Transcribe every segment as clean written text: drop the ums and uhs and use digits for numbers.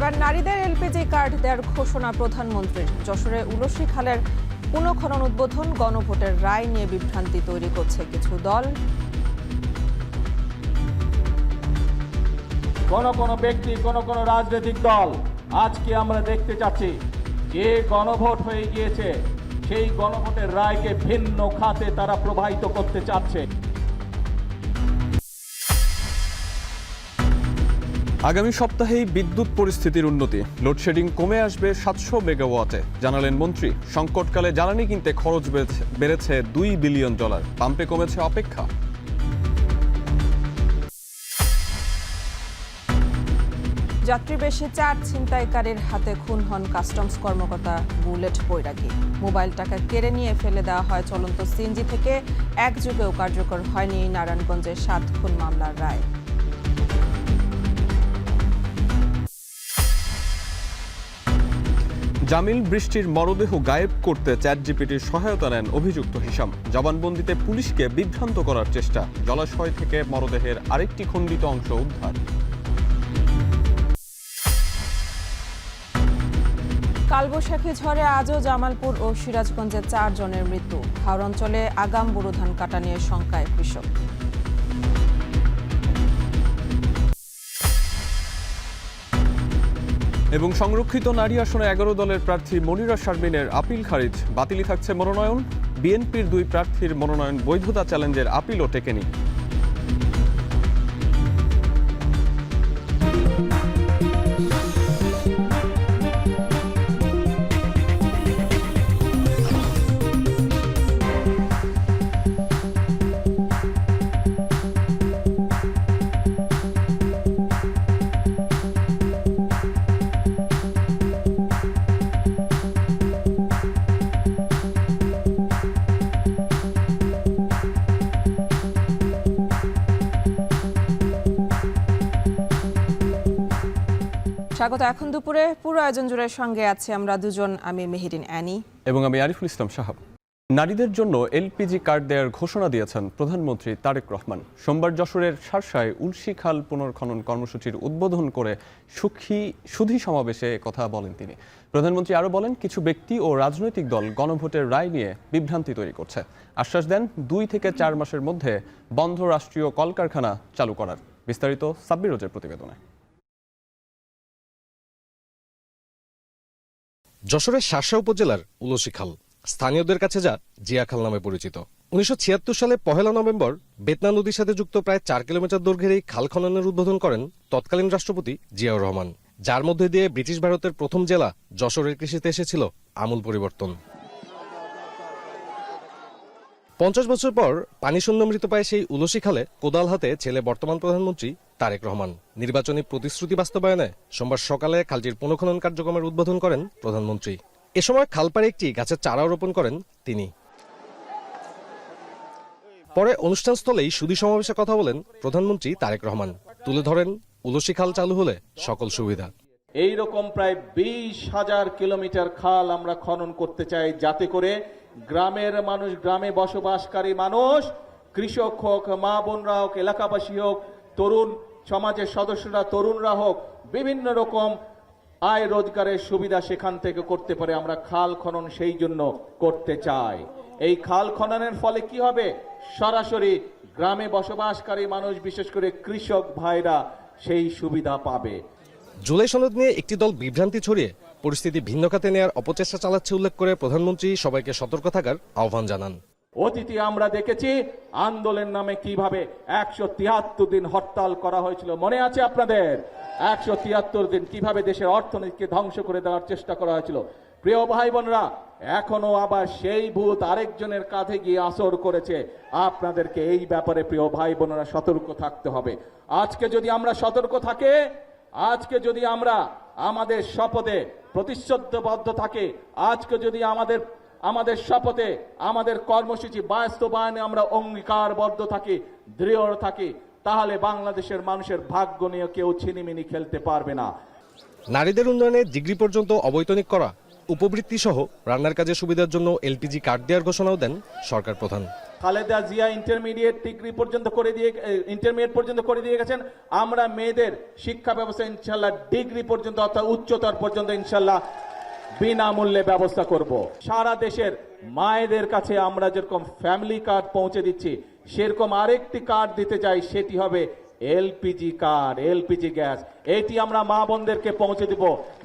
এবার নারীদের LPG card দেওয়ার ঘোষণা প্রধানমন্ত্রীর। যশোরে উলসি খালের পুনঃখনন উদ্বোধন, গণভোটের রায় নিয়ে বিভ্রান্তি তৈরি করছে কিছু দল। কোন ব্যক্তি, কোন রাজনৈতিক দল আজকে আমরা দেখতে চাচ্ছি যে গণভোট হয়ে গিয়েছে, সেই গণভোটের রায়কে ভিন্ন খাতে তারা প্রবাহিত করতে চাচ্ছে। আগামী সপ্তাহেই বিদ্যুৎ পরিস্থিতির উন্নতি, লোডশেডিং কমে আসবে 700 মেগাওয়াটে, জানালেন মন্ত্রী। সংকটকালে জ্বালানি কিনতে খরচ বেড়েছে $2 বিলিয়ন, পাম্পে কমেছে অপেক্ষা। যাত্রী বেশি 4 ছিনতাইকারীর হাতে খুন হন কাস্টমস কর্মকর্তা বুলেট বৈরাগী। মোবাইল টাকা কেড়ে নিয়ে ফেলে দেওয়া হয় চলন্ত সিএনজি থেকে। এক যুগেও কার্যকর হয়নি নারায়ণগঞ্জের 7 খুন মামলার রায়। জামিল বৃষ্টির মরদেহ গায়েব করতে চ্যাটজিপিটির সহায়তা নেন অভিযুক্ত হিশাম। জবানবন্দিতে পুলিশকে বিভ্রান্ত করার চেষ্টা, জলাশয় থেকে মরদেহের আরেকটি খণ্ডিত অংশ উদ্ধার। কালবৈশাখী ঝড়ে আজও জামালপুর ও সিরাজগঞ্জে 4 জনের মৃত্যু। হাওর অঞ্চলে আগাম বোরো ধান কাটা নিয়ে শঙ্কায় কৃষক। এবং সংরক্ষিত নারী আসনে 11 দলের প্রার্থী মনিরা শারমিনের আপিল খারিজ, বাতিলই থাকছে মনোনয়ন। বিএনপির 2 প্রার্থীর মনোনয়ন বৈধতা চ্যালেঞ্জের আপিলও টেকেনি। স্বাগত। এখন দুপুরে পুরো আয়োজন জুড়ে সঙ্গে আছে আমরা দুজন, আমি মেহেরিন অ্যানি এবং আমি আরিফুল ইসলাম সাহাব। নারীদের জন্য এলপিজি কার্ড দেওয়ার ঘোষণা দিয়েছেন প্রধানমন্ত্রী তারেক রহমান। সোমবার যশোরের শার্শায় উলসি খাল পুনর্খনন কর্মসূচির উদ্বোধন করে সুধী সমাবেশে কথা বলেন তিনি। প্রধানমন্ত্রী আরও বলেন, কিছু ব্যক্তি ও রাজনৈতিক দল গণভোটের রায় নিয়ে বিভ্রান্তি তৈরি করছে। আশ্বাস দেন 2 থেকে 4 মাসের মধ্যে বন্ধ রাষ্ট্রীয় কলকারখানা চালু করার। বিস্তারিত সাব্বির রোজের প্রতিবেদনে। যশোরের শার্শা উপজেলার উলসি খাল স্থানীয়দের কাছে যা জিয়া খাল নামে পরিচিত। 1976 সালে 1 নভেম্বর বেতনা নদীর সাথে যুক্ত প্রায় 4 কিলোমিটার দৈর্ঘ্যের এই খাল খননের উদ্বোধন করেন তৎকালীন রাষ্ট্রপতি জিয়াউর রহমান, যার মধ্যে দিয়ে ব্রিটিশ ভারতের প্রথম জেলা যশোরের কৃষিতে এসেছিল আমূল পরিবর্তন। 50 বছর পর পানি শূন্য মৃত পায় সেই উলসি খালে কোদাল হাতে ছেলে বর্তমান প্রধানমন্ত্রী তারেক রহমান। নির্বাচনী প্রতিশ্রুতি বাস্তবায়নে সোমবার সকালে খালটির পুনঃখনন কার্যক্রমের উদ্বোধন করেন প্রধানমন্ত্রী। এ সময় খালপাড়ে একটি গাছের চারা রোপণ করেন তিনি। পরে অনুষ্ঠানস্থলেই সুধী সমাবেশে কথা বলেন প্রধানমন্ত্রী তারেক রহমান। তুলে ধরেন উলসি খাল চালু হলে সকল সুবিধা। এইরকম প্রায় 20,000 কিলোমিটার খাল আমরা খনন করতে চাই, যাতে করে গ্রামের মানুষ, গ্রামে বসবাসকারী মানুষ, কৃষক হোক, মা বোনরা হোক, এলাকাবাসী হোক, তরুণ সমাজের সদস্যরা, তরুণরা হোক, বিভিন্ন রকম আয় রোজগারের সুবিধা সেখান থেকে করতে পারে। আমরা খাল খনন সেই জন্য করতে চাই। এই খাল খননের ফলে কি হবে? সরাসরি গ্রামে বসবাসকারী মানুষ, বিশেষ করে কৃষক ভাইরা সেই সুবিধা পাবে। জুলাই সনদ নিয়ে একটি দল বিভ্রান্তি ছড়িয়ে পরিস্থিতি ভিন্ন খাতে নেয়ার অপচেষ্টা চালাচ্ছে উল্লেখ করে প্রধানমন্ত্রী সবাইকে সতর্ক থাকার আহ্বান জানান। অতীতে আমরা দেখেছি আন্দোলনের নামে কিভাবে 173 দিন হরতাল করা হয়েছিল, মনে আছে আপনাদের? 173 দিন কিভাবে দেশের অর্থনীতিকে ধ্বংস করে দেওয়ার চেষ্টা করা হয়েছিল। প্রিয় ভাই বোনরা, এখনো আবার সেই ভূত আরেকজনের কাঁধে গিয়ে আসর করেছে। আপনাদেরকে এই ব্যাপারে প্রিয় ভাই বোনেরা সতর্ক থাকতে হবে। আজকে যদি আমরা সতর্ক থাকি, আজকে যদি আমরা আমাদের শপথে প্রতিশ্রুতিবদ্ধ থাকি, আজকে যদি আমাদের শপথে, আমাদের কর্মসূচি বাস্তবায়নে আমরা অঙ্গীকারবদ্ধ থাকি, দৃঢ় থাকি, তাহলে বাংলাদেশের মানুষের ভাগ্য নিয়ে কেউ ছিনিমিনি খেলতে পারবে না। নারীদের উন্নয়নে ডিগ্রি পর্যন্ত অবৈতনিক করা, উপবৃত্তি সহ রান্নার কাজের সুবিধার জন্য এলপিজি কার্ড দেওয়ার ঘোষণাও দেন সরকার প্রধান। খালেদা জিয়া ইন্টারমিডিয়েট পর্যন্ত করে দিয়ে গেছেন। আমরা মেয়েদের শিক্ষা ব্যবস্থা ইনশাল্লাহ ডিগ্রি পর্যন্ত অর্থাৎ উচ্চতর পর্যন্ত ইনশাল্লাহ বিনামূল্যে ব্যবস্থা করব। সারা দেশের মায়েদের কাছে আমরা যেরকম ফ্যামিলি কার্ড পৌঁছে দিচ্ছি, সেরকম আরেকটি কার্ড দিতে চাই, সেটি হবে এলপিজি কার্ড, এলপিজি গ্যাস। এটি আমরা মা বোনদেরকে পৌঁছে দিব,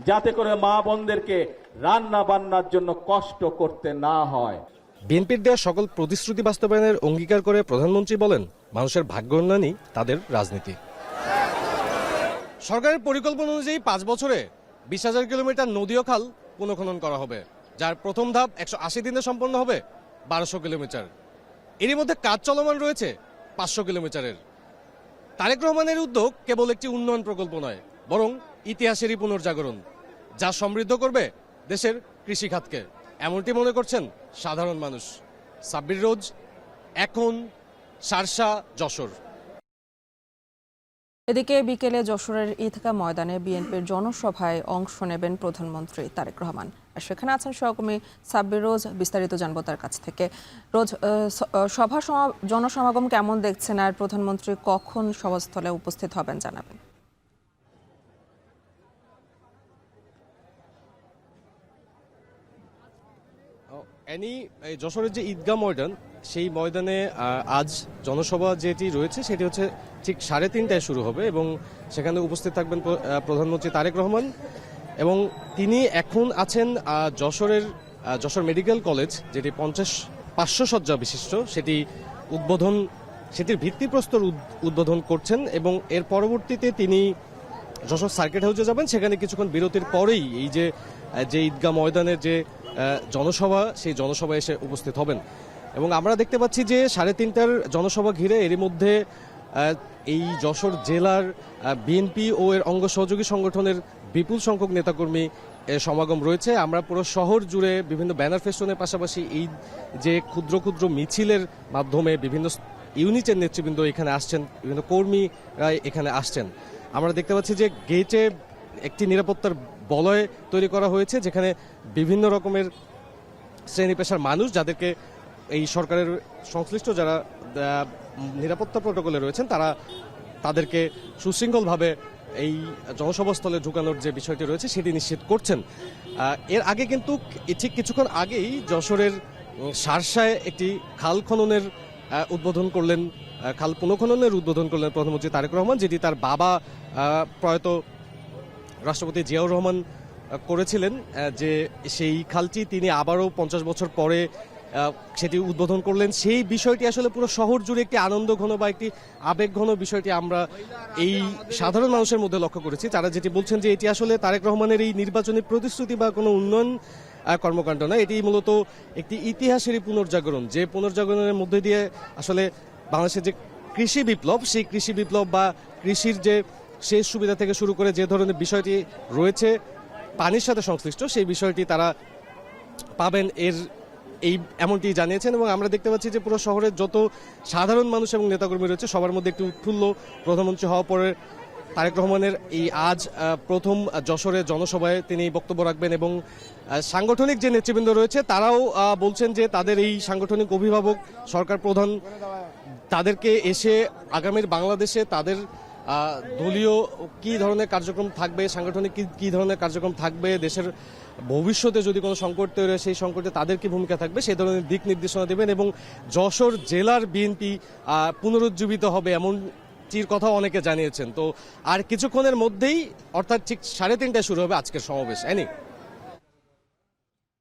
যাতে করে মা বোনদেরকে রান্না বান্নার জন্য কষ্ট করতে না হয়। বিএনপির দেওয়া সকল প্রতিশ্রুতি বাস্তবায়নের অঙ্গীকার করে প্রধানমন্ত্রী বলেন, মানুষের ভাগ্য উন্নয়নই তাদের রাজনীতি। সরকারের পরিকল্পনা অনুযায়ী 5 বছরে 20,000 কিলোমিটার নদী ও খাল পুনঃখনন করা হবে, যার প্রথম ধাপ 180 দিনে সম্পন্ন হবে 1200 কিলোমিটার। এরই মধ্যে কাজ চলমান রয়েছে 500 কিলোমিটারের। তারেক রহমানের উদ্যোগ কেবল একটি উন্নয়ন প্রকল্প নয়, বরং ইতিহাসেরই পুনর্জাগরণ, যা সমৃদ্ধ করবে দেশের কৃষিখাতকে। এমনটি মনে করছেন সাধারণ মানুষ। সাব্বির রোজ, এখন, শার্শা, যশোর। এদিকে বিকেলে যশোরের ঈদগাহ ময়দানে বিএনপির জনসভায় অংশ নেবেন প্রধানমন্ত্রী তারেক রহমান। আর সেখানে আছেন সহকর্মী সাব্বির রোজ। বিস্তারিত জানবো তার কাছ থেকে। রোজ, জনসমাগম কেমন দেখছেন, আর প্রধানমন্ত্রী কখন সভাস্থলে উপস্থিত হবেন জানাবেন। যশোরের যে ঈদগাহ ময়দান, সেই ময়দানে আজ জনসভা যেটি রয়েছে সেটি হচ্ছে ঠিক 3:30টায় শুরু হবে এবং সেখানে উপস্থিত থাকবেন প্রধানমন্ত্রী তারেক রহমান। এবং তিনি এখন আছেন যশোর মেডিকেল কলেজ, যেটি 500 শয্যা বিশিষ্ট, সেটির ভিত্তিপ্রস্তর উদ্বোধন করছেন। এবং এর পরবর্তীতে তিনি যশোর সার্কিট হাউসে যাবেন। সেখানে কিছুক্ষণ বিরতির পরেই এই যে ঈদগাহ ময়দানের যে জনসভা, সেই জনসভায় এসে উপস্থিত হবেন। এবং আমরা দেখতে পাচ্ছি যে 3:30টার জনসভা ঘিরে এরই মধ্যে এই যশোর জেলার বিএনপি ও এর অঙ্গ সহযোগী সংগঠনের বিপুল সংখ্যক নেতাকর্মী সমাগম রয়েছে। আমরা পুরো শহর জুড়ে বিভিন্ন ব্যানার ফেস্টনের পাশাপাশি এই যে ক্ষুদ্র ক্ষুদ্র মিছিলের মাধ্যমে বিভিন্ন ইউনিটের নেতৃবৃন্দ এখানে আসছেন, বিভিন্ন কর্মীরা এখানে আসছেন। আমরা দেখতে পাচ্ছি যে গেটে একটি নিরাপত্তার বলয় তৈরি করা হয়েছে, যেখানে বিভিন্ন রকমের শ্রেণী পেশার মানুষ, যাদেরকে এই সরকারের সংশ্লিষ্ট যারা নিরাপত্তা প্রটোকলে রয়েছেন, তাদেরকে সুশৃঙ্খলভাবে এই জনসভাস্থলে ঢুকানোর যে বিষয়টি রয়েছে সেটি নিশ্চিত করছেন। এর আগে কিন্তু ঠিক কিছুক্ষণ আগেই যশোরের শার্শায় একটি খাল খননের উদ্বোধন করলেন, খাল পুনঃখননের উদ্বোধন করলেন প্রধানমন্ত্রী তারেক রহমান, যেটি তার বাবা প্রয়াত রাষ্ট্রপতি জিয়াউর রহমান করেছিলেন। যে সেই খালটি তিনি আবারও 50 বছর পরে সেটি উদ্বোধন করলেন। সেই বিষয়টি আসলে পুরো শহর জুড়ে একটি আনন্দ ঘন বা একটি আবেগ ঘন বিষয়টি আমরা এই সাধারণ মানুষের মধ্যে লক্ষ্য করেছি। তারা যেটি বলছেন যে এটি আসলে তারেক রহমানের এই নির্বাচনী প্রতিশ্রুতি বা কোনো উন্নয়ন কর্মকাণ্ড না, এটি মূলত একটি ইতিহাসেরই পুনর্জাগরণ, যে পুনর্জাগরণের মধ্যে দিয়ে আসলে বাংলাদেশের যে কৃষি বিপ্লব, সেই কৃষি বিপ্লব বা কৃষির যে শেষ সুবিধা থেকে শুরু করে যে ধরনের বিষয়টি রয়েছে পানির সাথে সংশ্লিষ্ট, সেই বিষয়টি তারা পাবেন এমনটি জানিয়েছেন। এবং আমরা দেখতে পাচ্ছি যে পুরো শহরের যত সাধারণ মানুষ এবং নেতাকর্মী রয়েছে, সবার মধ্যে একটি উৎফুল্ল। প্রধানমন্ত্রী হওয়ার পরে তারেক রহমানের এই আজ প্রথম যশোরের জনসভায় তিনি বক্তব্য রাখবেন। এবং সাংগঠনিক যে নেতৃবৃন্দ রয়েছে তারাও বলছেন যে তাদের এই সাংগঠনিক অভিভাবক সরকার প্রধান, তাদেরকে এসে আগামীর বাংলাদেশে তাদের দলীয় কি ধরনের কার্যক্রম থাকবে, সাংগঠনিক কি ধরনের কার্যক্রম থাকবে, দেশের ভবিষ্যতে যদি কোনো সংকট তৈরি হয় সেই সংকটে তাদের কি ভূমিকা থাকবে, সেই ধরনের দিক নির্দেশনা দেবেন। এবং যশোর জেলার বিএনপি পুনরুজ্জীবিত হবে এমনটির কথাও অনেকে জানিয়েছেন। তো আর কিছুক্ষণের মধ্যেই, অর্থাৎ ঠিক 3:30টায় শুরু হবে আজকের সমাবেশ।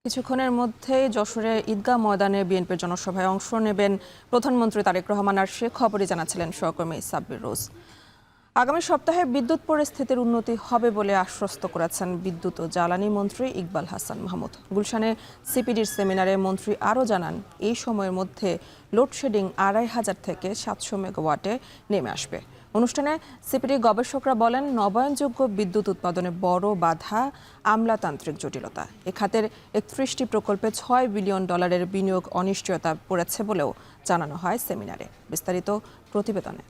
কিছুক্ষণের মধ্যেই যশোরে ঈদগাহ ময়দানে বিএনপির জনসভায় অংশ নেবেন প্রধানমন্ত্রী তারেক রহমান, আর সে খবরই জানাচ্ছিলেন সহকর্মী সাব্বির রোজ। আগামী সপ্তাহে বিদ্যুৎ পরিস্থিতির উন্নতি হবে বলে আশ্বস্ত করেছেন বিদ্যুৎ ও জ্বালানি মন্ত্রী ইকবাল হাসান মাহমুদ। গুলশানে সিপিডির সেমিনারে মন্ত্রী আরও জানান, এই সময়ের মধ্যে লোডশেডিং 2500 থেকে 700 মেগাওয়াটে নেমে আসবে। অনুষ্ঠানে সিপিডি গবেষকরা বলেন, নবায়নযোগ্য বিদ্যুৎ উৎপাদনে বড় বাধা আমলাতান্ত্রিক জটিলতা। এ খাতের 31টি প্রকল্পে $6 বিলিয়ন বিনিয়োগ অনিশ্চয়তা পড়েছে বলেও জানানো হয় সেমিনারে। বিস্তারিত প্রতিবেদনে।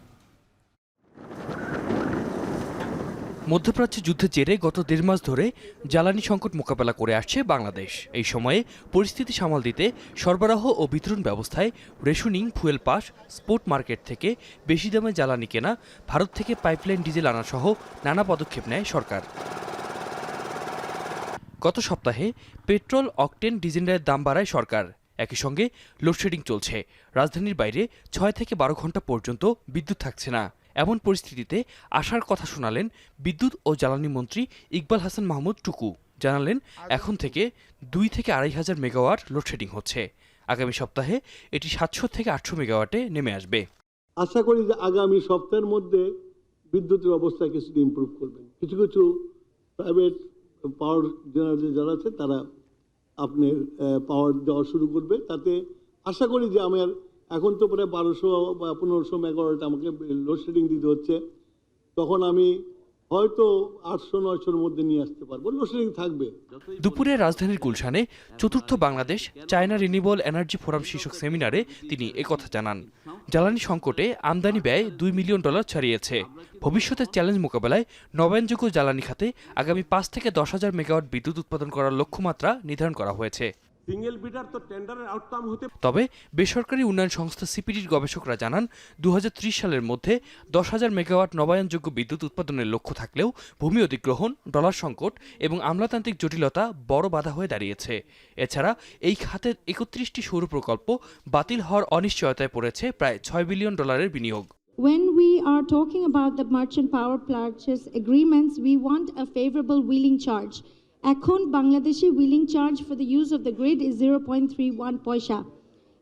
মধ্যপ্রাচ্যে যুদ্ধের জেরে গত 1.5 মাস ধরে জ্বালানি সংকট মোকাবেলা করে আসছে বাংলাদেশ। এই সময়ে পরিস্থিতি সামাল দিতে সরবরাহ ও বিতরণ ব্যবস্থায় rationing, fuel pass, spot market থেকে বেশি দামে জ্বালানি কেনা, ভারত থেকে পাইপলাইন ডিজেল আনা সহ নানা পদক্ষেপ নেয় সরকার। গত সপ্তাহে পেট্রোল, অকটেন, ডিজেলের দাম বাড়ায় সরকার। একই সঙ্গে লোডশেডিং চলছে। রাজধানীর বাইরে 6 থেকে 12 ঘন্টা পর্যন্ত বিদ্যুৎ থাকছে না। এমন পরিস্থিতিতে আশার কথা শোনালেন বিদ্যুৎ ও জ্বালানি মন্ত্রী ইকবাল হাসান মাহমুদ টুকু। জানালেন, এখন থেকে 2 থেকে 2,500 মেগাওয়াট লোডশেডিং হচ্ছে। আগামী সপ্তাহে এটি 700 থেকে 800 মেগাওয়াটে নেমে আসবে। আশা করি যে আগামী সপ্তাহের মধ্যে বিদ্যুতের অবস্থা কিছুটা ইমপ্রুভ করবেন। কিছু কিছু প্রাইভেট পাওয়ার জেনারেটর যারা আছে তারা আপনার পাওয়ার দেওয়া শুরু করবে। তাতে আশা করি যে আমার এখন তো প্রায় 1200 বা 1500 মেগাওয়াট আমাকে লোডশেডিং দিতে হচ্ছে, তখন আমি হয়তো 800-900-র মধ্যে নিয়ে আসতে পারবো। লোডশেডিং থাকবে। দুপুরে রাজধানীর গুলশানে 4র্থ Bangladesh China renewable energy forum শীর্ষক সেমিনারে তিনি একথা জানান। জ্বালানি সংকটে আমদানি ব্যয় $2 মিলিয়ন ছাড়িয়েছে। ভবিষ্যতের চ্যালেঞ্জ মোকাবেলায় নবায়নযোগ্য জ্বালানি খাতে আগামী 5 থেকে 10,000 মেগাওয়াট বিদ্যুৎ উৎপাদন করার লক্ষ্যমাত্রা নির্ধারণ করা হয়েছে। তবে বেসরকারি উন্নয়ন সংস্থা সিপিডির গবেষকরা জানান, 2030 সালের মধ্যে 10,000 মেগাওয়াট নবায়নযোগ্য বিদ্যুৎ উৎপাদনের লক্ষ্য থাকলেও ভূমি অধিগ্রহণ, ডলার সংকট এবং আমলাতান্ত্রিক জটিলতা বড় বাধা হয়ে দাঁড়িয়েছে। এছাড়া এই খাতের 31টি সৌর প্রকল্প বাতিল হওয়ার অনিশ্চয়তায় পড়েছে প্রায় $6 বিলিয়ন বিনিয়োগ। When we are talking about the merchant power purchase agreements, we want a favorable wheeling charge. এখন বাংলাদেশে wheeling charge for the use of the grid is 0.31 পয়সা,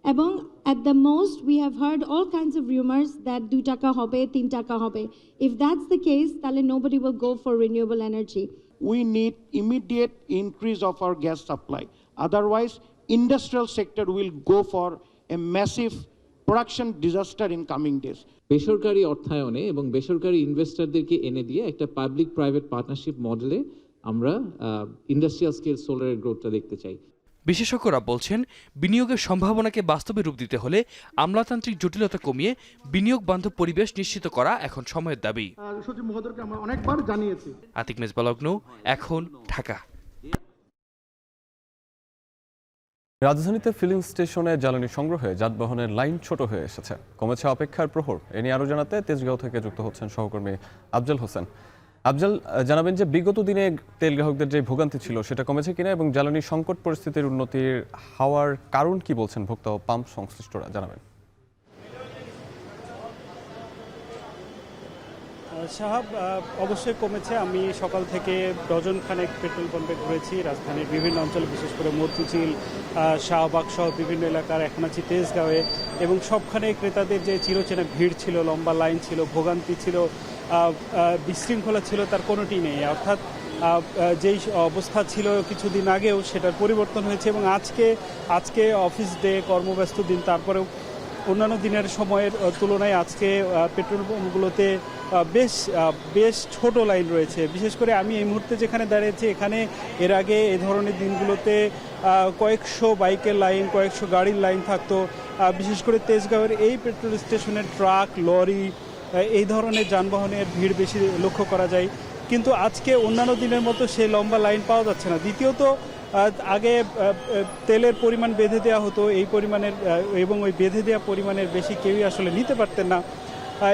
এবং at the most we have heard all kinds of rumors that 2 টাকা হবে, 3 টাকা হবে. If that's the case, তাহলে nobody will go for renewable energy. We need immediate increase of our gas supply. Otherwise, industrial sector will go for a massive production disaster in coming days. বেসরকারি অর্থায়নে এবং বেসরকারি ইনভেস্টরদেরকে এনে দিয়ে একটা public private partnership মডেলে আমরা ইন্ডাস্ট্রিয়াল স্কেল সোলারের গ্রোথটা দেখতে চাই। বিশেষজ্ঞরা বলছেন, বিনিয়োগের সম্ভাবনাকে বাস্তবে রূপ দিতে হলে আমলাতান্ত্রিক জটিলতা কমিয়ে বিনিয়োগ বান্ধব পরিবেশ নিশ্চিত করা এখন সময়ের দাবি। সচিব মহোদয়কে আমরা অনেকবার জানিয়েছি। আতিক মেজবালগ্ন, এখন ঢাকা। রাজধানীতে ফিলিং স্টেশনে জ্বালানি সংগ্রহে যানবাহনের লাইন ছোট হয়ে এসেছে, কমেছে অপেক্ষার প্রহর। এ নিয়ে আরও জানাতে তেজগাঁও থেকে যুক্ত হচ্ছেন সহকর্মী আফজাল হোসেন। আফজাল, জানাবেন যে বিগত দিনে তেল গ্রাহকদের যে ভোগান্তি ছিল সেটা কমেছে কিনা এবং জ্বালানি সংকট পরিস্থিতির উন্নতির হওয়ার কারণ কি বলছেন ভোক্তা ও পাম্প সংশ্লিষ্টরা, জানাবেন। সাহাব, অবশ্যই কমেছে। আমি সকাল থেকে ডজন খানেক পেট্রোল পাম্পে ঘুরেছি রাজধানীর বিভিন্ন অঞ্চলে, বিশেষ করে মতিঝিল, শাহবাগ সহ বিভিন্ন এলাকার, এখন আছি তেজগাঁওয়ে, এবং সবখানে ক্রেতাদের যে চিরচেনা ভিড় ছিল, লম্বা লাইন ছিল, ভোগান্তি ছিল, বিশৃঙ্খলা ছিল, তার কোনোটি নেই। অর্থাৎ যেই অবস্থা ছিল কিছুদিন আগেও সেটার পরিবর্তন হয়েছে, এবং আজকে অফিস ডে, কর্মব্যস্ত দিন, তারপরেও অন্যান্য দিনের সময়ের তুলনায় আজকে পেট্রোল পাম্পগুলোতে বেশ ছোট লাইন রয়েছে। বিশেষ করে আমি এই মুহূর্তে যেখানে দাঁড়িয়েছি, এখানে এর আগে এই ধরনের দিনগুলোতে কয়েকশো বাইকের লাইন, কয়েকশো গাড়ির লাইন থাকতো। বিশেষ করে তেজগাঁওয়ের এই পেট্রোল স্টেশনের ট্রাক, লরি, এই ধরনের যানবাহনের ভিড় বেশি লক্ষ্য করা যায়। কিন্তু আজকে অন্যান্য দিনের মতো সেই লম্বা লাইন পাওয়া যাচ্ছে না। দ্বিতীয়ত, আগে তেলের পরিমাণ বেঁধে দেওয়া হতো, এই পরিমাণের এবং ওই বেঁধে দেওয়া পরিমাণের বেশি কেউই আসলে নিতে পারতেন না,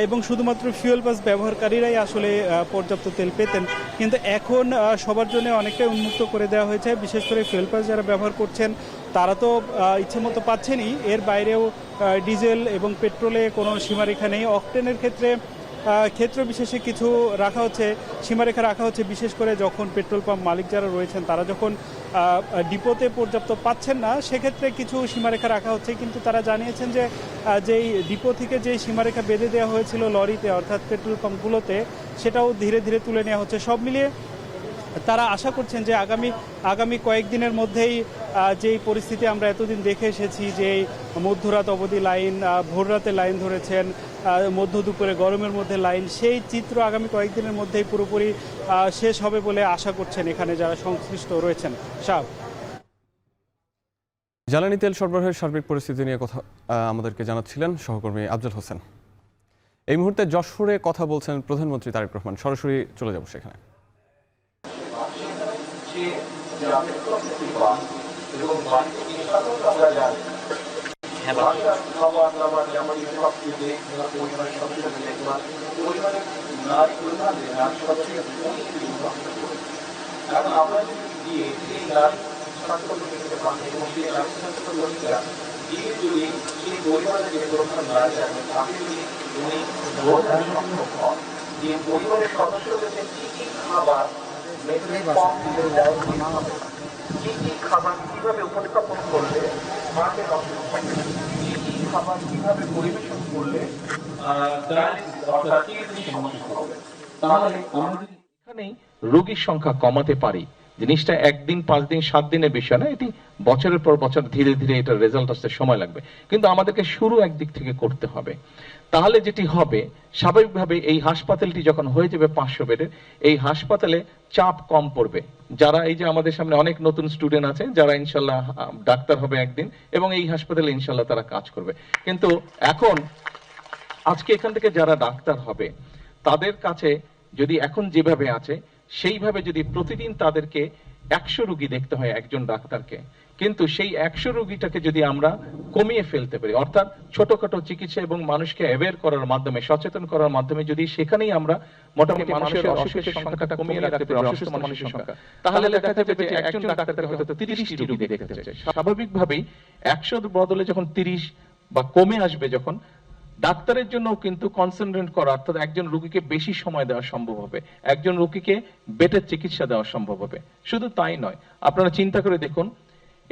এবং শুধুমাত্র ফিউয়েল পাস ব্যবহারকারীরাই আসলে পর্যাপ্ত তেল পেতেন। কিন্তু এখন সবার জন্য অনেকটাই উন্মুক্ত করে দেওয়া হয়েছে। বিশেষ করে ফিউয়েল পাস যারা ব্যবহার করছেন তারা তো ইচ্ছে মতো পাচ্ছেনই, এর বাইরেও ডিজেল এবং পেট্রোলে কোনো সীমারেখা নেই। অকটেনের ক্ষেত্র বিশেষে কিছু সীমারেখা রাখা হচ্ছে, বিশেষ করে যখন পেট্রোল পাম্প মালিক যারা রয়েছেন তারা যখন ডিপোতে পর্যাপ্ত পাচ্ছেন না, সেক্ষেত্রে কিছু সীমারেখা রাখা হচ্ছে। কিন্তু তারা জানিয়েছেন যে যেই ডিপো থেকে যে সীমারেখা বেঁধে দেওয়া হয়েছিল লরিতে, অর্থাৎ পেট্রোল পাম্পগুলোতে, সেটাও ধীরে ধীরে তুলে নেওয়া হচ্ছে। সব মিলিয়ে তারা আশা করছেন যে আগামী কয়েকদিনের মধ্যেই যেই পরিস্থিতি আমরা এতদিন দেখে এসেছি, যে মধ্যরাত অবধি লাইন, ভোররাতে লাইন ধরেছেন, মধ্য দুপুরে গরমের মধ্যে লাইন, সেই চিত্র আগামী কয়েকদিনের মধ্যেই পুরোপুরি শেষ হবে বলে আশা করছেন এখানে যারা সংশ্লিষ্ট রয়েছেন। জ্বালানি তেল সরবরাহের সার্বিক পরিস্থিতি নিয়ে কথা আমাদেরকে জানাচ্ছিলেন সহকর্মী আফজাল হোসেন। এই মুহূর্তে যশোরে কথা বলছেন প্রধানমন্ত্রী তারেক রহমান, সরাসরি চলে যাব সেখানে। পরিবারের সদস্যদেরকে কি কি খাবার কি কি খাবার কিভাবে উপস্থাপন করলে মাকে রক্ষা হবে, কি কি খাবার কিভাবে পরিবেশন করলে তাহলে আমরা যদি এখানেই রোগীর সংখ্যা কমাতে পারি, জিনিসটা একদিন 5 দিন 7 দিনের বিষয় না, এটি বছরের পর বছর ধীরে ধীরে এটার রেজাল্ট আসতে সময় লাগবে, কিন্তু আমাদেরকে শুরু একদিক থেকে করতে হবে। তাহলে যেটি হবে, স্বাভাবিকভাবে এই হাসপাতালটি যখন হয়ে যাবে 500 বেডের, এই হাসপাতালে চাপ কম পড়বে। যারা এই যে আমাদের সামনে অনেক নতুন স্টুডেন্ট আছে যারা ইনশাল্লাহ ডাক্তার হবে একদিন, এবং এই হাসপাতালে ইনশাল্লাহ তারা কাজ করবে। কিন্তু এখন আজকে এখান থেকে যারা ডাক্তার হবে তাদের কাছে যদি এখন যেভাবে আছে সেইভাবে যদি প্রতিদিন তাদেরকে 100 রোগী দেখতে হয় একজন ডাক্তারকে, কিন্তু সেই 100 রোগীটাকে যদি আমরা কমিয়ে ফেলতে পারি, অর্থাৎ ছোটখাটো চিকিৎসা এবং মানুষকে অ্যাওয়্যার করার মাধ্যমে, সচেতন করার মাধ্যমে যদি সেখানেই আমরা মোটামুটি মানুষের অসুখের সংখ্যাটা কমিয়ে রাখতে পারি, অসুস্থ মানুষের সংখ্যা, তাহলে দেখা যাবে যে একজন ডাক্তার হয়তো 30টি রোগী দেখতে চায়। স্বাভাবিকভাবেই 100 বদলে যখন 30 বা কমে আসবে, যখন ডাক্তারের জন্য কিন্তু কনসেন্ট্রেট করা, অর্থাৎ একজন রোগীকে বেশি সময় দেওয়া সম্ভব হবে, একজন রোগীকে বেটার চিকিৎসা দেওয়া সম্ভব হবে। শুধু তাই নয়, আপনারা চিন্তা করে দেখুন,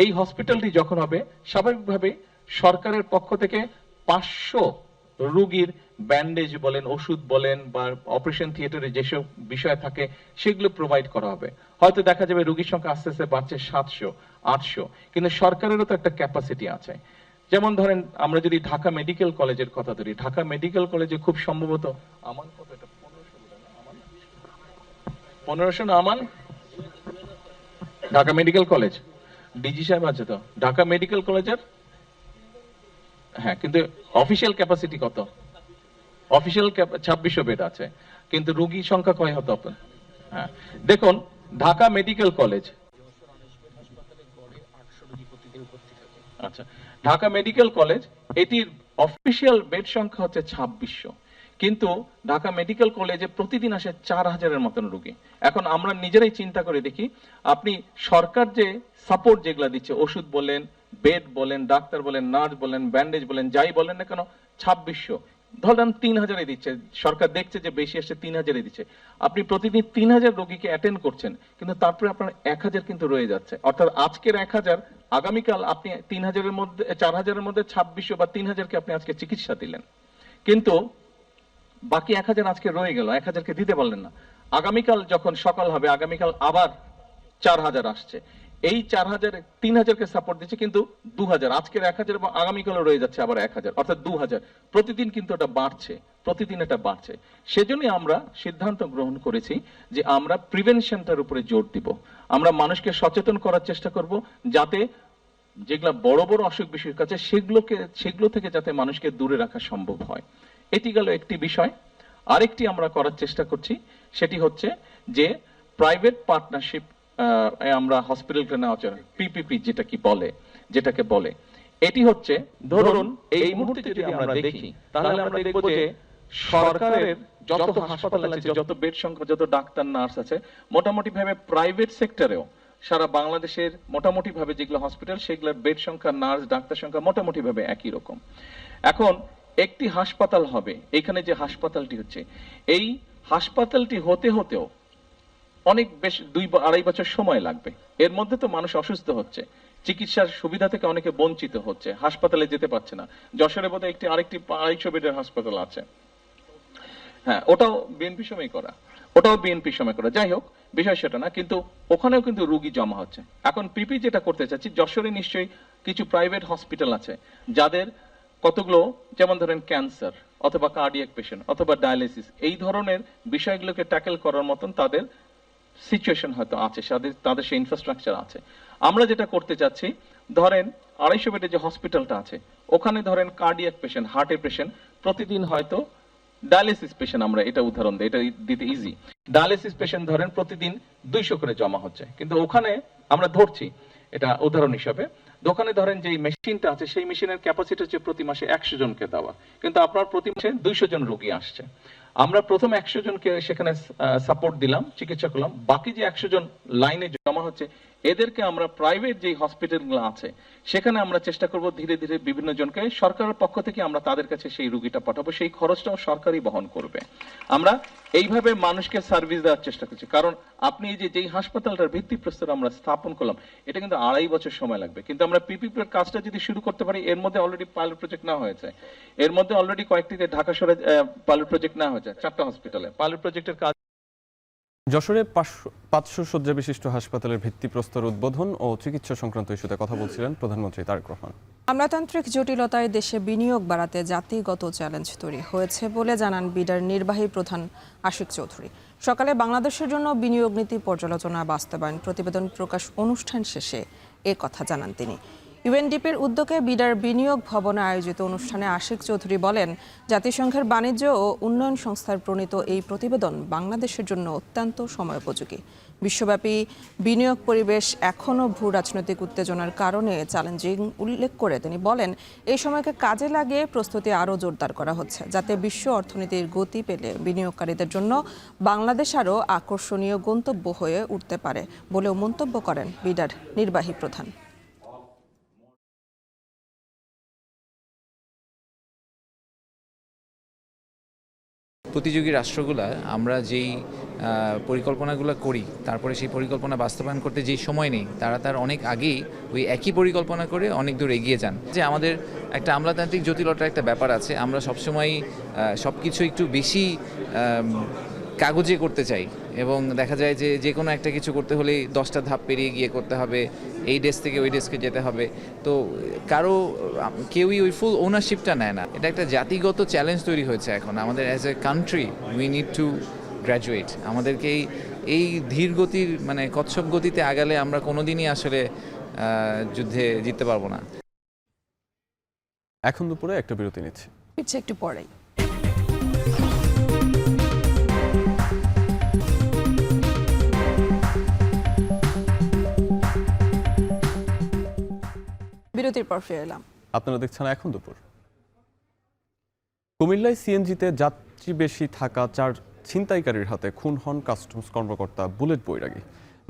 এই হসপিটালটি যখন হবে, স্বাভাবিকভাবে সরকারের পক্ষ থেকে 500 রোগীর ব্যান্ডেজ বলেন, ওষুধ বলেন, বা অপারেশন থিয়েটারে যেসব বিষয় থাকে সেগুলো প্রোভাইড করা হবে। হয়তো দেখা যাবে রোগীর সংখ্যা আস্তে আস্তে বাড়ছে 700 800, কিন্তু সরকারেরও তো একটা ক্যাপাসিটি আছে। যেমন ধরেন আমরা যদি ঢাকা মেডিকেল কলেজের কথা ধরি, ঢাকা মেডিকেল কলেজে খুব সম্ভবত আমান কত, এটা 1500 না আমান, ঢাকা মেডিকেল কলেজ ডিজি সাহেব আছে তো ঢাকা মেডিকেল কলেজের, হ্যাঁ, কিন্তু অফিসিয়াল ক্যাপাসিটি কত? অফিসিয়াল 2600 বেড আছে, কিন্তু রোগী সংখ্যা কয় হতো আপনার? হ্যাঁ, দেখুন ঢাকা মেডিকেল কলেজ, আচ্ছা, ঢাকা মেডিকেল কলেজ, এটির অফিসিয়াল বেড সংখ্যা হচ্ছে 2600, কিন্তু ঢাকা মেডিকেল কলেজে প্রতিদিন আসে 4000-এর মতন রোগী। এখন আমরা নিজেরাই চিন্তা করে দেখি, আপনি সরকার যে সাপোর্ট যেগুলো দিচ্ছে, ওষুধ বলেন, বেড বলেন, ডাক্তার বলেন, নার্স বলেন, ব্যান্ডেজ বলেন, যাই বলেন না কেন, 2600, ধরেন 3000-এ দিচ্ছে, সরকার দেখছে যে বেশি আসছে 3000-এ দিচ্ছে। আপনি প্রতিদিন 3000 রোগীকে অ্যাটেন্ড করছেন, কিন্তু তারপরে আপনার 1000 কিন্তু রয়ে যাচ্ছে, অর্থাৎ আজকের 1000, আগামীকাল আপনি 3000-এর মধ্যে, 4000-এর মধ্যে 2600 বা 3000-কে আপনি আজকে চিকিৎসা দিলেন, কিন্তু বাকি 1000 আজকে রয়ে গেল, 1000-কে দিতে পারলেন না। আগামীকাল যখন সকাল হবে, আগামীকাল আবার 4000 আসছে, এই 4000 3000-কে সাপোর্ট দিচ্ছে, কিন্তু 2000 আজকের 1000 এবং আগামীকালও রয়ে যাচ্ছে আবার 1000, অর্থাৎ 2000 প্রতিদিন কিন্তু এটা বাড়ছে, প্রতিদিন এটা বাড়ছে। সেজন্যই আমরা সিদ্ধান্ত গ্রহণ করেছি যে আমরা প্রিভেনশনটার উপরে জোর দিব, আমরা মানুষকে সচেতন করার চেষ্টা করব, যাতে যেগুলা বড় বড় অসুখ বিসুখ আছে সেগুলো থেকে যাতে মানুষকে দূরে রাখা সম্ভব হয়। এটি গেল একটি বিষয়। আরেকটি আমরা করার চেষ্টা করছি, সেটি হচ্ছে যে প্রাইভেট পার্টনারশিপ আমরা হসপিটালকে নেওয়া হচ্ছে, পিপিপি যেটাকে বলে, এটি হচ্ছে, ধরুন এই মুহূর্তে যদি আমরা দেখি, তাহলে আমরা দেখব যে সরকারের যত হাসপাতাল আছে, যত বেড সংখ্যা, যত ডাক্তার নার্স আছে, মোটামুটি ভাবে প্রাইভেট সেক্টরেও সারা বাংলাদেশের মোটামুটি ভাবে যেগুলো হসপিটাল, সেগুলোর বেড সংখ্যা, নার্স, ডাক্তার সংখ্যা মোটামুটি ভাবে একই রকম। এখন একটি হাসপাতাল হবে, এখানে যে হাসপাতালটি হচ্ছে, এই হাসপাতালটি হতেও অনেক বেশ 2-2.5 বছর সময় লাগবে। এর মধ্যে তো মানুষ অসুস্থ হচ্ছে, চিকিৎসার সুবিধা থেকে অনেকে বঞ্চিত হচ্ছে, হাসপাতালে যেতে পারছে না। যশোরে বোধহয় আরেকটি 250 বেডের হাসপাতাল আছে, হ্যাঁ, ওটাও বিএনপি সময় করা, যাই হোক, বিষয় সেটা না, কিন্তু ওখানেও কিন্তু রোগী জমা হচ্ছে। এখন পিপি যেটা করতে চাচ্ছি, যশোরে নিশ্চয়ই কিছু প্রাইভেট হসপিটাল আছে যাদের কতগুলো, যেমন ধরেন ক্যান্সার অথবা কার্ডিয়াক পেশেন্ট অথবা ডায়ালিসিস, এই ধরনের বিষয়গুলোকে ট্যাকেল করার মতন তাদের সিচুয়েশন হয়তো আছে, তাদের সেই ইনফ্রাস্ট্রাকচার আছে। আমরা যেটা করতে চাচ্ছি, ধরেন 250 বেডের যে হসপিটালটা আছে, ওখানে ধরেন কার্ডিয়াক পেশেন্ট, হার্টের পেশেন্ট প্রতিদিন হয়তো ডায়ালিসিস পেশেন্ট, আমরা এটা উদাহরণ দিই, এটা দিতে ইজি। ডায়ালিসিস পেশেন্ট ধরেন প্রতিদিন 200 করে জমা হচ্ছে, কিন্তু ওখানে আমরা ধরছি এটা উদাহরণ হিসাবে, দোকানে ধরেন যে মেশিনটা আছে সেই মেশিনের ক্যাপাসিটি হচ্ছে প্রতি মাসে 100 জনকে দেওয়া, কিন্তু আপনার প্রতি মাসে 200 জন রোগী আসছে। আমরা প্রথম 100 জনকে সেখানে সাপোর্ট দিলাম, চিকিৎসা করলাম, বাকি যে 100 জন লাইনে জমা হচ্ছে এদেরকে আমরা প্রাইভেট যে হসপিটালগুলো আছে সেখানে আমরা চেষ্টা করব ধীরে ধীরে বিভিন্ন জনকে সরকারের পক্ষ থেকে আমরা তাদের কাছে সেই রোগীটা পাঠাবো, সেই খরচটাও সরকারই বহন করবে। আমরা এইভাবে মানুষকে সার্ভিস দেওয়ার চেষ্টা করছি, কারণ আপনি এই যে যেই হাসপাতালটার ভিত্তিপ্রস্তর আমরা স্থাপন করলাম এটা কিন্তু 2.5 বছর সময় লাগবে, কিন্তু আমরা পিপিপির কাজটা যদি শুরু করতে পারি, এর মধ্যে অলরেডি পাইলট প্রজেক্ট নেওয়া হয়েছে, এর মধ্যে অলরেডি কয়েকটিতে ঢাকা শহরে পাইলট প্রজেক্ট নেওয়া হয়েছে, 4টা হসপিটালে পাইলট প্রজেক্টের কাজ। যশোরে 500 শয্যা বিশিষ্ট হাসপাতালের ভিত্তিপ্রস্তর উদ্বোধন ও চিকিৎসা সংক্রান্ত ইস্যুতে কথা বলছিলেন প্রধানমন্ত্রী তারেক রহমান। আমলাতান্ত্রিক জটিলতায় দেশে বিনিয়োগ বাড়াতে জাতিগত চ্যালেঞ্জ তৈরি হয়েছে বলে জানান বিডার নির্বাহী প্রধান আশিক চৌধুরী। সকালে বাংলাদেশের জন্য বিনিয়োগ নীতি পর্যালোচনা বাস্তবায়ন প্রতিবেদন প্রকাশ অনুষ্ঠান শেষে এ কথা জানান তিনি। ইউএনডিপির উদ্যোগে বিডার বিনিয়োগ ভবনে আয়োজিত অনুষ্ঠানে আশিক চৌধুরী বলেন, জাতিসংঘের বাণিজ্য ও উন্নয়ন সংস্থার প্রণীত এই প্রতিবেদন বাংলাদেশের জন্য অত্যন্ত সময়োপযোগী। বিশ্বব্যাপী বিনিয়োগ পরিবেশ এখনও ভূ রাজনৈতিক উত্তেজনার কারণে চ্যালেঞ্জিং উল্লেখ করে তিনি বলেন, এই সময়কে কাজে লাগিয়ে প্রস্তুতি আরও জোরদার করা হচ্ছে, যাতে বিশ্ব অর্থনীতির গতি পেলে বিনিয়োগকারীদের জন্য বাংলাদেশ আরও আকর্ষণীয় গন্তব্য হয়ে উঠতে পারে বলেও মন্তব্য করেন বিডার নির্বাহী প্রধান। প্রতিযোগী রাষ্ট্রগুলা আমরা যেই পরিকল্পনাগুলো করি তারপরে সেই পরিকল্পনা বাস্তবায়ন করতে যেই সময় নেই, তার অনেক আগেই ওই একই পরিকল্পনা করে অনেক দূর এগিয়ে যান। যে আমাদের একটা আমলাতান্ত্রিক জটিলতার একটা ব্যাপার আছে, আমরা সবসময় সব কিছু একটু বেশি কাগজে করতে চাই এবং দেখা যায় যে কোনো একটা কিছু করতে হলেই 10টা ধাপ পেরিয়ে গিয়ে করতে হবে, এই ডেস্ক থেকে ওই ডেস্কে যেতে হবে, তো কেউই ওই ফুল ওনারশিপটা নেয় না। এটা একটা জাতিগত চ্যালেঞ্জ তৈরি হয়েছে এখন আমাদের as a country. We need to graduate. আমাদেরকে এই ধীর গতির মানে কচ্ছপ গতিতে আগালে আমরা কোনোদিনই আসলে যুদ্ধে জিততে পারবো না। এখন দুপুরে একটা বিরতি নিচ্ছি, একটু পরেই। বিরতির পর ফিরে এলাম। আপনারা দেখছেন এখন দুপুর। কুমিল্লায় সিএনজিতে যাত্রী বেশি থাকা 4 ছিনতাইকারীর হাতে খুন হন কাস্টমস কর্মকর্তা বুলেট বৈরাগী।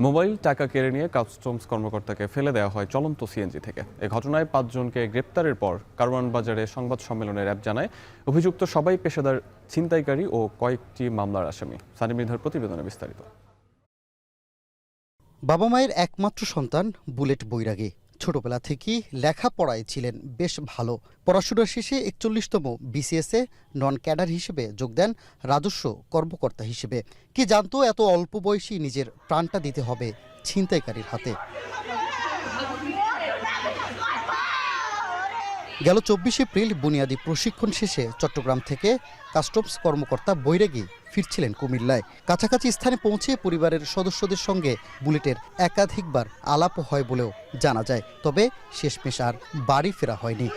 মোবাইল টাকা কেড়ে নিয়ে কাস্টমস কর্মকর্তাকে ফেলে দেওয়া হয় চলন্ত সিএনজি থেকে। এ ঘটনায় 5 জনকে গ্রেপ্তারের পর কারওয়ান বাজারে সংবাদ সম্মেলনে র্যাব জানায়, অভিযুক্ত সবাই পেশাদার ছিনতাইকারী ও কয়েকটি মামলার আসামি। সানি মৃধার প্রতিবেদনে বিস্তারিত। বাবা মায়ের একমাত্র সন্তান বুলেট বৈরাগী ছোটবেলা থেকেই লেখাপড়ায় ছিলেন বেশ ভালো। পড়াশোনা শেষে 41তম বিসিএসে নন ক্যাডার হিসেবে যোগ দেন রাজস্ব কর্মকর্তা হিসেবে। কি জানতো এত অল্প বয়সী নিজের প্রাণটা দিতে হবে ছিনতাইকারীর হাতে। গেল 24 এপ্রিল বুনিয়াদী প্রশিক্ষণ শেষে চট্টগ্রাম থেকে কাস্টমস কর্মকর্তা বৈরাগী ফিরছিলেন কুমিল্লায়। কাছাকাছি স্থানে পৌঁছে পরিবারের সদস্যদের সঙ্গে বুলেটের একাধিকবার আলাপ হয় বলেও জানা যায়, তবে শেষমেশ আর বাড়ি ফেরা হয়নি।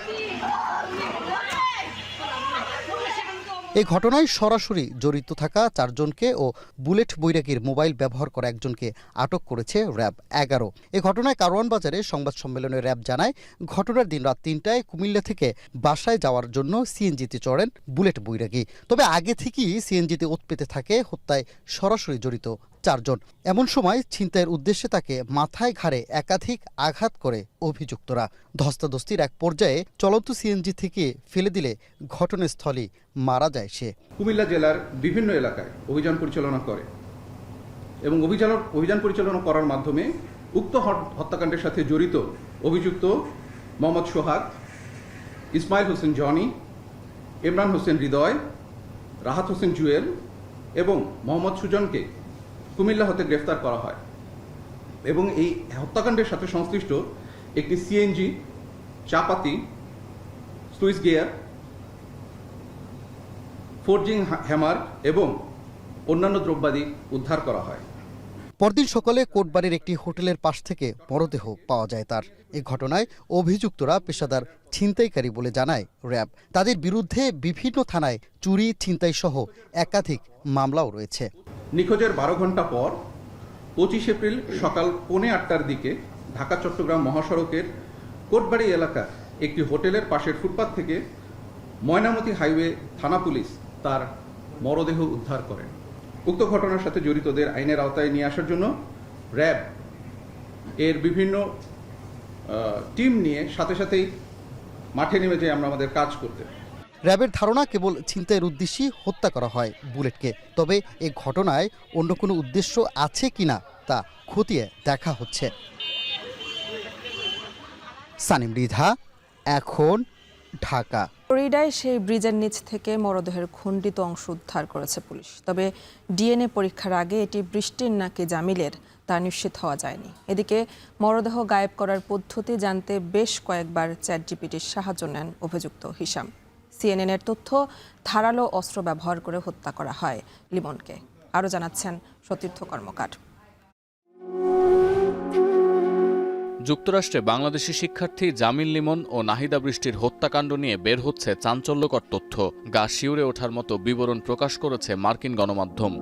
এই ঘটনায় সরাসরি জড়িত থাকা 4 জনকে ও বুলেট বৈরাগীর মোবাইল ব্যবহার করা একজনকে আটক করেছে র্যাব 11। এই ঘটনায় কারওয়ান বাজারে সংবাদ সম্মেলনে র্যাব জানায়, ঘটনার দিন রাত 3টায় কুমিল্লা থেকে বাসায় যাওয়ার জন্য সিএনজিতে চড়েন বুলেট বৈরাগী। তবে আগে থেকেই সিএনজিতে ওত পেতে থাকে হত্যায় সরাসরি জড়িত 4 জন। এমন সময় ছিনতাইয়ের উদ্দেশ্যে তাকে মাথায় ঘাড়ে একাধিক আঘাত করে অভিযুক্তরা। ধস্তাধস্তির এক পর্যায়ে চলন্ত সিএনজি থেকে ফেলে দিলে ঘটনাস্থলেই মারা যায় সে। কুমিল্লা জেলার বিভিন্ন এলাকায় অভিযান পরিচালনা করে এবং অভিযান পরিচালনা করার মাধ্যমে উক্ত হত্যাকাণ্ডের সাথে জড়িত অভিযুক্ত মোহাম্মদ সোহাগ, ইসমাইল হোসেন জনি, ইমরান হোসেন হৃদয়, রাহাত হোসেন জুয়েল এবং মোহাম্মদ সুজনকে কুমিল্লা হতে গ্রেফতার করা হয় এবং এই হত্যাকাণ্ডের সাথে সংশ্লিষ্ট একটি সিএনজি, চাপাতি, সুইচ গিয়ার, ফোর্জিং হ্যামার এবং অন্যান্য দ্রব্যাদি উদ্ধার করা হয়। পরদিন সকালে কোটবাড়ির একটি হোটেলের পাশ থেকে মরদেহ পাওয়া যায় তার। এই ঘটনায় অভিযুক্তরা পেশাদার ছিনতাইকারী বলে জানায় র্যাব। তাদের বিরুদ্ধে বিভিন্ন থানায় চুরি, ছিনতাই সহ একাধিক মামলাও রয়েছে। নিখোঁজের 12 ঘন্টা পর 25 এপ্রিল সকাল 8:45টার দিকে ঢাকা চট্টগ্রাম মহাসড়কের কোটবাড়ি এলাকার একটি হোটেলের পাশের ফুটপাত থেকে ময়নামতি হাইওয়ে থানা পুলিশ তার মরদেহ উদ্ধার করেন। উক্ত ঘটনার সাথে জড়িতদের আইনের আওতায় নিয়ে আসার জন্য র্যাব এর বিভিন্ন টিম নিয়ে সাথে সাথেই মাঠে নেমে যাই আমরা আমাদের কাজ করতে। র্যাবের ধারণা কেবল ছিনতাইয়ের উদ্দেশ্যেই হত্যা করা হয় বুলেটকে। তবে এই ঘটনায় অন্য কোনো উদ্দেশ্য আছে কিনা তা খতিয়ে দেখা হচ্ছে। সানিম রিধা, এখন, ঢাকা। ফ্লোরিডায় সেই ব্রিজের নিচ থেকে মরদেহের খণ্ডিত অংশ উদ্ধার করেছে পুলিশ। তবে ডিএনএ পরীক্ষার আগে এটি বৃষ্টির নাকি জামিলের তা নিশ্চিত হওয়া যায়নি। এদিকে মরদেহ গায়েব করার পদ্ধতি জানতে বেশ কয়েকবার চ্যাটজিপিটির সাহায্য নেন অভিযুক্ত হিশাম। সিএনএনের তথ্য, ধারালো অস্ত্র ব্যবহার করে হত্যা করা হয় লিমনকে। আরও জানাচ্ছেন সতীর্থ কর্মকার। যুক্তরাষ্ট্রে বাংলাদেশি শিক্ষার্থী জামিল লিমন ও নাহিদা বৃষ্টির হত্যাকাণ্ড নিয়ে বের হচ্ছে চাঞ্চল্যকর তথ্য। গা শিউরে ওঠার মতো বিবরণ প্রকাশ করেছে মার্কিন গণমাধ্যম।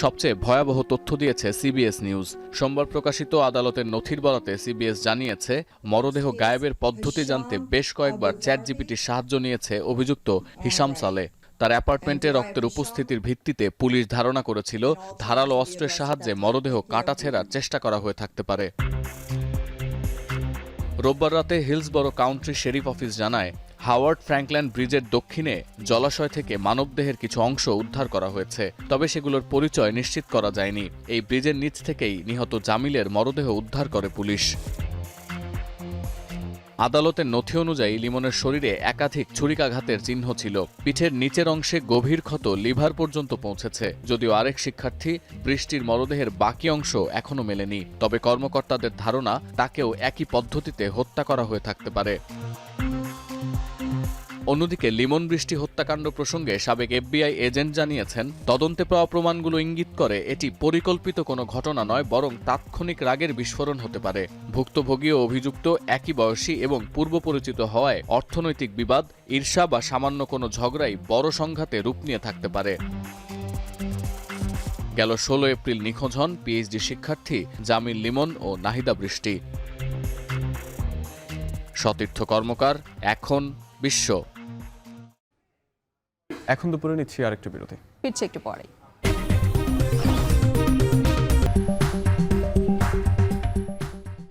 সবচেয়ে ভয়াবহ তথ্য দিয়েছে সিবিএস নিউজ। সোমবার প্রকাশিত আদালতের নথির বরাতে সিবিএস জানিয়েছে, মরদেহ গায়েবের পদ্ধতি জানতে বেশ কয়েকবার চ্যাটজিপিটির সাহায্য নিয়েছে অভিযুক্ত হিশাম সালেহ। তার অ্যাপার্টমেন্টে রক্তের উপস্থিতির ভিত্তিতে পুলিশ ধারণা করেছিল ধারালো অস্ত্রের সাহায্যে মরদেহ কাটাছেঁড়ার চেষ্টা করা হয়ে থাকতে পারে। রোববার রাতে হিলসবরো কাউন্টি শেরিফ অফিস জানায়, হাওয়ার্ড ফ্র্যাঙ্কল্যান্ড ব্রিজের দক্ষিণে জলাশয় থেকে মানবদেহের কিছু অংশ উদ্ধার করা হয়েছে। তবে সেগুলোর পরিচয় নিশ্চিত করা যায়নি। এই ব্রিজের নিচ থেকেই নিহত জামিলের মরদেহ উদ্ধার করে পুলিশ। আদালতের নথি অনুযায়ী লিমনের শরীরে একাধিক ছুরিকাঘাতের চিহ্ন ছিল। পিঠের নিচের অংশে গভীর ক্ষত লিভার পর্যন্ত পৌঁছেছে। যদিও আরেক শিক্ষার্থী বৃষ্টির মরদেহের বাকি অংশ এখনো মেলেনি। তবে কর্মকর্তাদের ধারণা তাকেও একই পদ্ধতিতে হত্যা করা হয়ে থাকতে পারে। অন্যদিকে লিমন বৃষ্টি হত্যাকাণ্ড প্রসঙ্গে সাবেক এফবিআই এজেন্ট জানিয়েছেন, তদন্তে পাওয়া প্রমাণগুলো ইঙ্গিত করে এটি পরিকল্পিত কোনো ঘটনা নয়, বরং তাৎক্ষণিক রাগের বিস্ফোরণ হতে পারে। ভুক্তভোগী ও অভিযুক্ত একই বয়সী এবং পূর্ব পরিচিত হওয়ায় অর্থনৈতিক বিবাদ, ঈর্ষা বা সামান্য কোনো ঝগড়াই বড় সংঘাতে রূপ নিয়ে থাকতে পারে। গেল 16 এপ্রিল নিখোঁজ হন পিএইচডি শিক্ষার্থী জামিল লিমন ও নাহিদা বৃষ্টি। সতীর্থ কর্মকার, এখন, বিশ্ব। এখন দুপুরে নিচ্ছি আরেকটি বিরতি, ফিরছে একটু পরেই।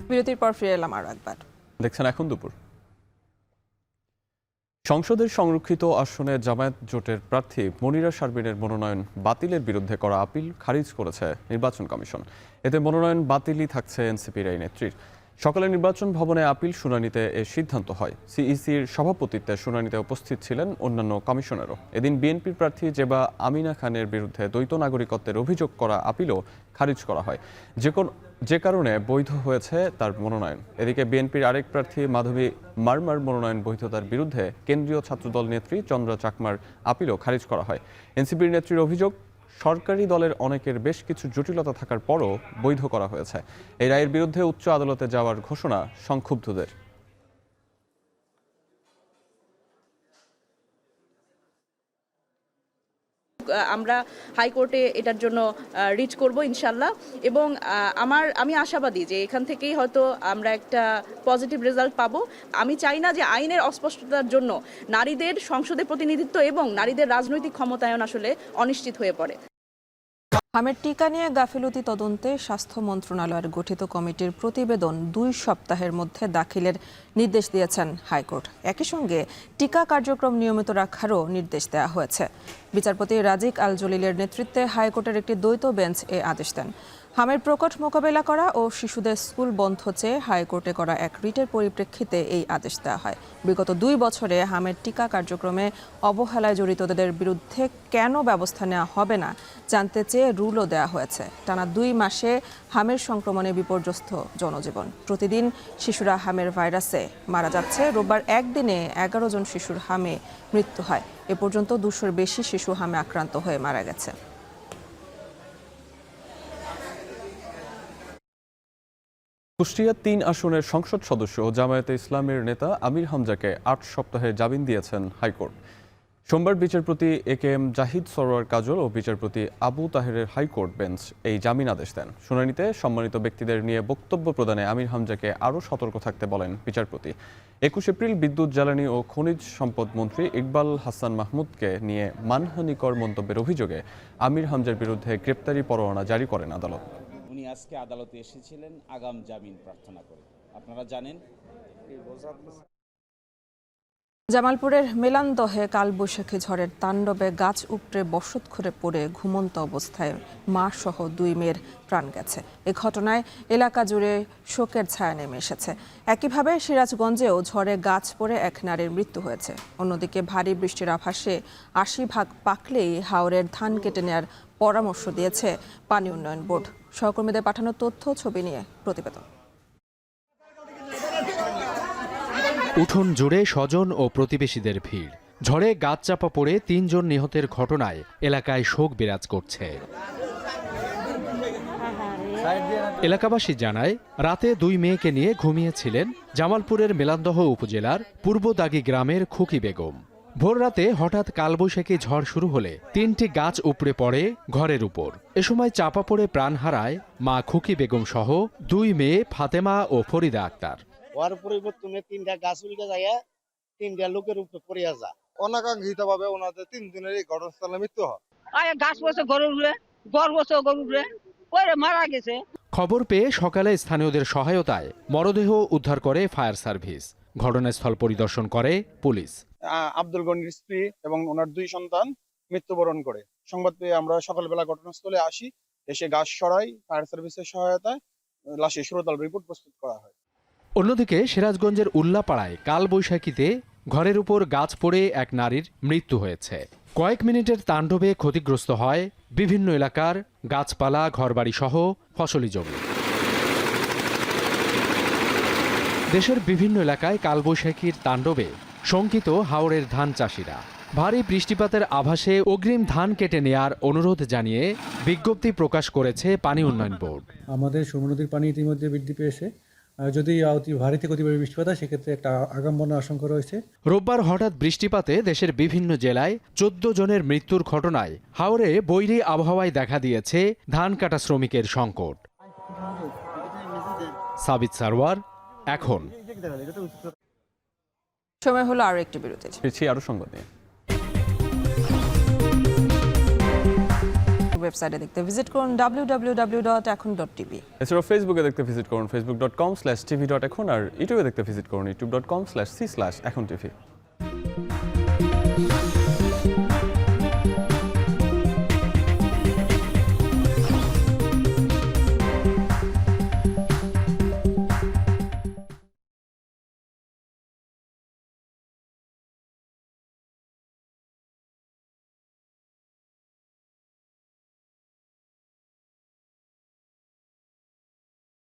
বিরতির পর ফিরে এলাম আরও একবার। দেখছেন এখন দুপুর। সংসদের সংরক্ষিত আসনে জামায়াত জোটের প্রার্থী মনিরা শারবিনের মনোনয়ন বাতিলের বিরুদ্ধে করা আপিল খারিজ করেছে নির্বাচন কমিশন। এতে মনোনয়ন বাতিলই থাকছে এনসিপির এই নেত্রীর। সকালে নির্বাচন ভবনে আপিল শুনানিতে এ সিদ্ধান্ত হয়। সিইসির সভাপতিত্বে শুনানিতে উপস্থিত ছিলেন অন্যান্য কমিশনারও। এদিন বিএনপির প্রার্থী জেবা আমিনা খানের বিরুদ্ধে দ্বৈত নাগরিকত্বের অভিযোগ করা আপিলও খারিজ করা হয়, যে কারণে বৈধ হয়েছে তার মনোনয়ন। এদিকে বিএনপির আরেক প্রার্থী মাধবী মারমার মনোনয়ন বৈধতার বিরুদ্ধে কেন্দ্রীয় ছাত্রদল নেত্রী চন্দ্রা চাকমার আপিলও খারিজ করা হয়। এনসিপির নেত্রীর অভিযোগ, সরকারি দলের অনেকের বেশ কিছু জটিলতা থাকার পরও বৈধ করা হয়েছে। এই রায়ের বিরুদ্ধে উচ্চ আদালতে যাওয়ার ঘোষণা সংক্ষুব্ধদের। আমরা হাইকোর্টে এটার জন্য রিচ করব ইনশাল্লাহ, এবং আমি আশাবাদী যে এখান থেকেই হয়তো আমরা একটা পজিটিভ রেজাল্ট পাবো। আমি চাই না যে আইনের অস্পষ্টতার জন্য নারীদের সংসদে প্রতিনিধিত্ব এবং নারীদের রাজনৈতিক ক্ষমতায়ন আসলে অনিশ্চিত হয়ে পড়ে। হামের টিকা নিয়ে গাফিলতি তদন্তে স্বাস্থ্য মন্ত্রণালয়ের গঠিত কমিটির প্রতিবেদন 2 সপ্তাহের মধ্যে দাখিলের নির্দেশ দিয়েছেন হাইকোর্ট। একই সঙ্গে টিকা কার্যক্রম নিয়মিত রাখারও নির্দেশ দেওয়া হয়েছে। বিচারপতি রাজিক আল জলিলের নেতৃত্বে হাইকোর্টের একটি দ্বৈত বেঞ্চ এ আদেশ দেন। হামের প্রকট মোকাবেলা করা ও শিশুদের স্কুল বন্ধ চেয়ে হাইকোর্টে করা এক রিটের পরিপ্রেক্ষিতে এই আদেশ দেওয়া হয়। বিগত 2 বছরে হামের টিকা কার্যক্রমে অবহেলায় জড়িতদের বিরুদ্ধে কেন ব্যবস্থা নেওয়া হবে না জানতে চেয়ে রুলও দেওয়া হয়েছে। টানা 2 মাসে হামের সংক্রমণে বিপর্যস্ত জনজীবন। প্রতিদিন শিশুরা হামের ভাইরাসে মারা যাচ্ছে। রোববার একদিনে 11 জন শিশুর হামে মৃত্যু হয়। এ পর্যন্ত 200-র বেশি শিশু হামে আক্রান্ত হয়ে মারা গেছে। কুষ্টিয়া ৩ আসনের সংসদ সদস্য ও জামায়াতে ইসলামের নেতা আমির হামজাকে ৮ সপ্তাহের জামিন দিয়েছেন হাইকোর্ট। সোমবার বিচারপতি AKM জাহিদ সরোয়ার কাজল ও বিচারপতি আবু তাহেরের হাইকোর্ট বেঞ্চ এই জামিন আদেশ দেন। শুনানিতে সম্মানিত ব্যক্তিদের নিয়ে বক্তব্য প্রদানে আমির হামজাকে আরও সতর্ক থাকতে বলেন বিচারপতি। ২১ এপ্রিল বিদ্যুৎ, জ্বালানি ও খনিজ সম্পদ মন্ত্রী ইকবাল হাসান মাহমুদকে নিয়ে মানহানিকর মন্তব্যের অভিযোগে আমির হামজার বিরুদ্ধে গ্রেপ্তারি পরোয়ানা জারি করেন আদালত। উনি আজকে আদালতে এসেছিলেন আগাম জামিন প্রার্থনা করে। আপনারা জানেন জামালপুরের মেলান্দহে কালবৈশাখী ঝড়ের তাণ্ডবে গাছ উপড়ে বসতঘরে পড়ে ঘুমন্ত অবস্থায় মা সহ 2 মেয়ের প্রাণ গেছে। এ ঘটনায় এলাকা জুড়ে শোকের ছায়া নেমে এসেছে। একইভাবে সিরাজগঞ্জেও ঝড়ে গাছ পড়ে এক নারীর মৃত্যু হয়েছে। অন্যদিকে ভারী বৃষ্টির আভাসে ৮০ ভাগ পাকলেই হাওরের ধান কেটে নেওয়ার পরামর্শ দিয়েছে পানি উন্নয়ন বোর্ড। সহকর্মীদের পাঠানো তথ্য ছবি নিয়ে প্রতিবেদন। উঠোন জুড়ে স্বজন ও প্রতিবেশীদের ভিড়। ঝড়ে গাছ চাপা পড়ে 3 জন নিহতের ঘটনায় এলাকায় শোক বিরাজ করছে। এলাকাবাসী জানায়, রাতে 2 মেয়েকে নিয়ে ঘুমিয়েছিলেন জামালপুরের মেলান্দহ উপজেলার পূর্ব দাগি গ্রামের খুকি বেগম। ভোর রাতে হঠাৎ কালবৈশাখী ঝড় শুরু হলে 3টি গাছ উপড়ে পড়ে ঘরের উপর। এ সময় চাপা পড়ে প্রাণ হারায় মা খুকি বেগম সহ 2 মেয়ে ফাতেমা ও ফরিদা আক্তার। ওর পরিবর্তনে 3টা গাছ উল্টে যায়, 3টা লোকের উপরে পড়ে যায়। অনাকাঙ্ক্ষিত ভাবে ওনাদের 3 জনের এই ঘটনাস্থলে মৃত্যু হয়। গাছ বসে গরু উঠে, গড় বসে গরু উঠে পরে মারা গেছে। খবর পেয়ে সকালে স্থানীয়দের সহায়তায় মরদেহ উদ্ধার করে ফায়ার সার্ভিস। ঘটনাস্থল পরিদর্শন করে পুলিশ। আব্দুল গনির স্ত্রী এবং ওনার 2 সন্তান মৃত্যুবরণ করে। সংবাদ পেয়ে আমরা সকালবেলা ঘটনাস্থলে আসি, এসে গাছ সরাই, ফায়ার সার্ভিসের সহায়তায় লাশের সুরতল রিপোর্ট প্রস্তুত করা হয়। অন্যদিকে সিরাজগঞ্জের উল্লাপাড়ায় কালবৈশাখীতে ঘরের উপর গাছ পড়ে এক নারীর মৃত্যু হয়েছে। কয়েক মিনিটের তাণ্ডবে ক্ষতিগ্রস্ত হয় বিভিন্ন এলাকার গাছপালা, ঘরবাড়ি সহ ফসলি জমি। দেশের বিভিন্ন এলাকায় কালবৈশাখীর তাণ্ডবে শঙ্কিত হাওরের ধান চাষিরা। ভারী বৃষ্টিপাতের আভাসে অগ্রিম ধান কেটে নেয়ার অনুরোধ জানিয়ে বিজ্ঞপ্তি প্রকাশ করেছে পানি উন্নয়ন বোর্ড। আমাদের সুরমা নদীর পানি ইতিমধ্যে বৃদ্ধি পেয়েছে। যদি ভারী থেকে অতি বৃষ্টিপাত হয় সেক্ষেত্রে একটা আগাম বন্যার আশঙ্কা রয়েছে। রোববার হঠাৎ বৃষ্টিপাতে দেশের বিভিন্ন জেলায় 14 জনের মৃত্যুর ঘটনায় হাওরে বৈরী আবহাওয়ায় দেখা দিয়েছে ধান কাটা শ্রমিকের সংকট। সাবিত সারওয়ার, এখন। সময় হলো আরো একটি বিরতি। আরো সংবাদ নিয়ে ওয়েবসাইটে দেখতে ভিজিট করুন www.ekhon.tv। এছাড়াও ফেসবুকে দেখতে ভিজিট করুন facebook.com/tv.ekhon আর ইউটিউবে দেখতে ভিজিট করুন youtube.com/c/ekhon tv।